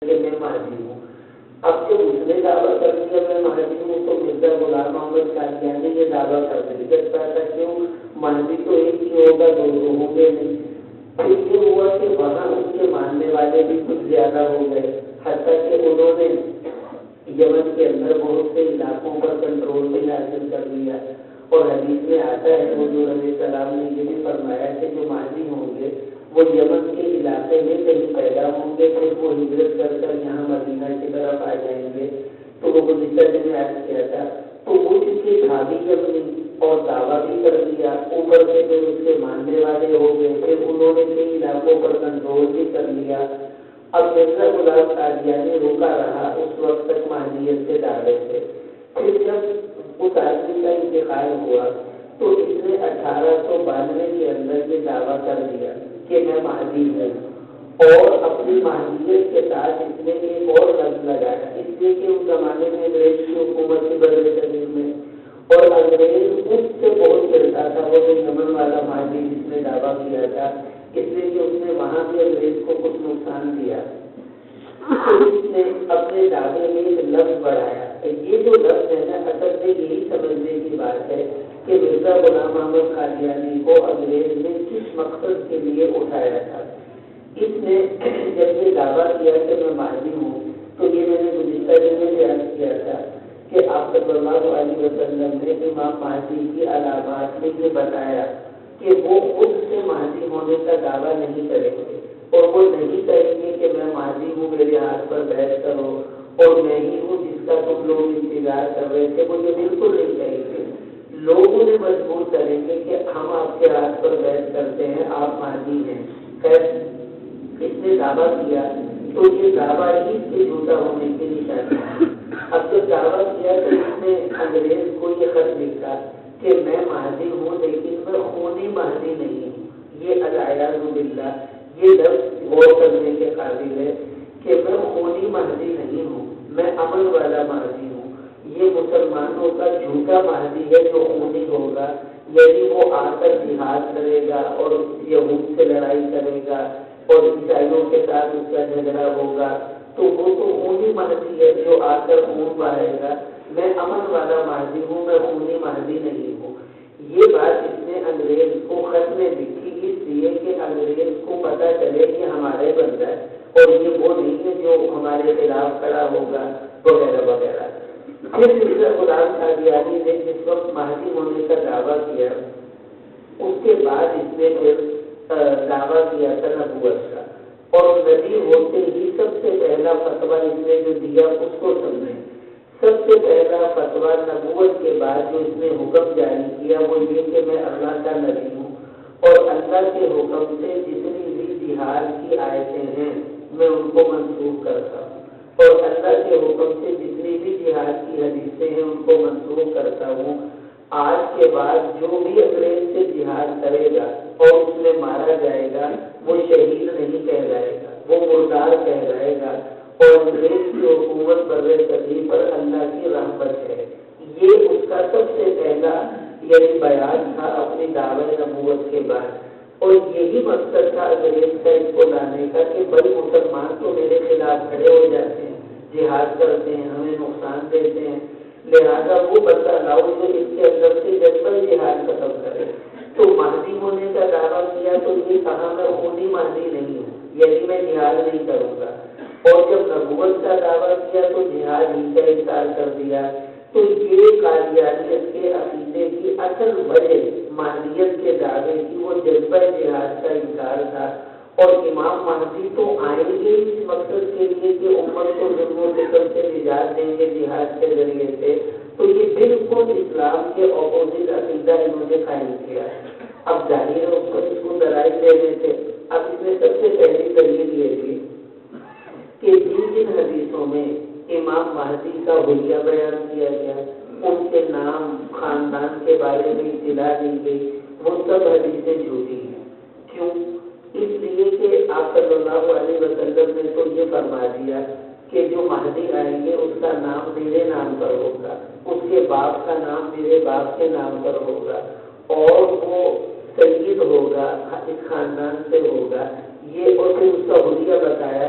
کہ میں مہدی ہوں۔ اب جب اس نے دعویٰ کر دیا میں مہدی ہوں تو مرزا غلام محمد قادیانی نے یہ دعویٰ کر دیا تھا کیوں مہدی تو ایک ہی ہوگا، دو ہوں گے نہیں۔ پھر یہ ہوا کہ وہاں اس کے ماننے والے بھی کچھ زیادہ ہو گئے، حتیٰ کہ انہوں نے یمن کے اندر بہت سے علاقوں پر کنٹرول بھی حاصل کر لیا۔ اور حدیث میں آتا ہے حضور علیہ السلام نے یہ بھی فرمایا کہ جو مہدی ہوں گے وہ یمن کے علاقے میں کہیں پیدا ہوں گے، پھر وہ ہجرت کر کر یہاں مدینہ کی طرف آ جائیں گے۔ تو وہ گزشتہ دن میں عرض کیا تھا، تو وہ چونکہ بھابھی جب اور دعویٰ بھی کر دیا، اوپر سے پھر اس کے ماننے والے ہو گئے، پھر انہوں نے کئی علاقوں پر کنٹرول بھی کر لیا۔ اب مرزا غلام قادیانی رکا رہا اس وقت تک مہدیت کے دعوے سے۔ پھر جب اس آدمی کا انتقال ہوا تو اس نے 1892 کے اندر یہ دعویٰ کر دیا کہ میں مہدی ہوں، اور اپنی مہدیت کے ساتھ اس نے ایک اور لفظ لگایا، اس لیے کہ اس زمانے میں انگریز کی حکومت کی بر صغیر میں، اور انگریز اس سے بہت ڈرتا تھا، وہ جو یمن والا مہدی جس نے دعویٰ کیا تھا، اس لیے کہ اس نے وہاں بھی انگریز کو کچھ نقصان دیا۔ تو اس نے اپنے دعوے میں ایک لفظ بڑھایا۔ یہ جو لفظ ہے نا، اصل میں یہی سمجھنے کی بات ہے کہ مرزا غلام محمد قادیانی کو انگریز نے کس مقصد کے لیے اٹھایا تھا۔ اس نے جب یہ دعویٰ کیا کہ میں مہدی ہوں، تو یہ میں نے گزشتہ دن میں بیان کیا تھا کہ آپ صلی اللہ علیہ وسلم نے امام مہدی کی علامات میں یہ بتایا کہ وہ خود سے مہدی ہونے کا دعویٰ نہیں کریں گے، اور وہ نہیں کہیں گے کہ میں مہدی ہوں، میرے ہاتھ پر بیعت کرو اور میں ہی ہوں جس کا تم لوگ انتظار کر رہے تھے، وہ یہ بالکل نہیں کہیں گے۔ لوگ انہیں مجبور کریں گے کہ ہم آپ کے ہاتھ پر بیعت کرتے ہیں، آپ مہدی ہیں۔ خیر اس نے دعویٰ کیا تو یہ دعویٰ ہی کے جھوٹا ہونے کی نشانی ہے۔ اب جب دعویٰ کیا تو اس نے انگریز کو یہ خط لکھا کہ میں مہدی ہوں لیکن میں خونی مہدی نہیں ہوں۔ یہ العیاذ باللہ یہ لفظ غور کرنے کے قابل ہے کہ میں خونی مہدی نہیں ہوں، میں امن والا مہدی ہوں۔ یہ مسلمانوں کا جھوٹا مہدی ہے جو خونی ہوگا، یعنی وہ آ کر جہاد کرے گا اور یہود سے لڑائی کرے گا اور عیسائیوں کے ساتھ اس کا جھگڑا ہوگا، تو وہ تو خونی مہدی ہے جو آ کر خون بہائے گا۔ میں امن والا مہدی ہوں، میں خونی مہدی نہیں ہوں۔ یہ بات اس نے انگریز کو خط میں لکھی اس لیے کہ انگریز کو پتہ چلے کہ ہمارے بندہ ہے اور یہ وہ نہیں ہے جو ہمارے خلاف کھڑا ہوگا وغیرہ وغیرہ۔ پھر مرزا غلام قادیانی نے جس وقت مہدی ہونے کا دعویٰ کیا، اس کے بعد اس نے پھر دعویٰ کیا تھا نبوت کا، اور نبی ہوتے ہی سب سے پہلا فتویٰ اس نے جو دیا اس کو سمجھیں۔ سب سے پہلا فتویٰ نبوت کے بعد جو اس نے حکم جاری کیا وہ یہ کہ میں اللہ کا نبی ہوں، اور اللہ کے حکم سے جتنی بھی جہاد کی آیتیں ہیں میں ان کو منسوخ کرتا ہوں، اور اللہ کے حکم سے جتنی بھی جہاد کی حدیثیں ہیں ان کو منسوخ کرتا ہوں۔ آج کے بعد جو بھی انگریز سے جہاد کرے گا اور اس میں مارا جائے گا وہ شہید نہیں کہلائے گا، وہ مردار کہلائے گا، اور انگریز کی حکومت بر صغیر پر اللہ کی رحمت ہے۔ یہ اس کا سب سے پہلا یعنی بیان تھا اپنی دعوی نبوت کے بعد، اور یہی مقصد تھا انگریز کا اس کو لانے کا کہ بڑی مسلمان تو میرے خلاف کھڑے ہو جاتے ہیں، جہاد کرتے ہیں، ہمیں نقصان دیتے ہیں، لہذا وہ بندہ لاؤ جو اس کے اندر سے جذبہ جہاد ختم کرے۔ تو مہدی ہونے کا دعویٰ کیا تو یہ کہا میں خونی مہدی نہیں ہوں، یعنی میں جہاد نہیں کروں گا، اور جب نبوت کا دعویٰ کیا تو جہاد ہی کا انکار کر دیا۔ تو یہ قادیانیت کے عقیدے کی اصل وجہ مہدیت کے دعوے کی وہ جذبہ جہاد کا انکار تھا، اور امام مہدی تو آئیں گے اس مقصد کے لیے کہ امت کو ظلم و ستم سے نجات دیں گے جہاد کے ذریعے سے۔ تو یہ بالکل اسلام کے اپوزٹ عقیدہ انہوں نے قائم کیا۔ اب ظاہر ہے اس کو دلائل دینے تھے۔ اب اس میں سب سے پہلی دلیل یہ تھی کہ جن حدیثوں میں امام مہدی کا حلیہ بیان کیا گیا، ان کے نام خاندان کے بارے میں اطلاع دی گئی، وہ سب حدیثیں جھوٹی ہیں۔ کیوں؟ اس لیے کہ آپ صلی اللہ علیہ وسلم نے تو یہ فرما دیا کہ جو مہدی آئیں گے اس کا نام میرے نام پر ہوگا، اس کے باپ کا نام میرے باپ کے نام پر ہوگا، اور وہ سید ہوگا، اس خاندان سے ہوگا۔ یہ اور پھر اس کا حلیہ بتایا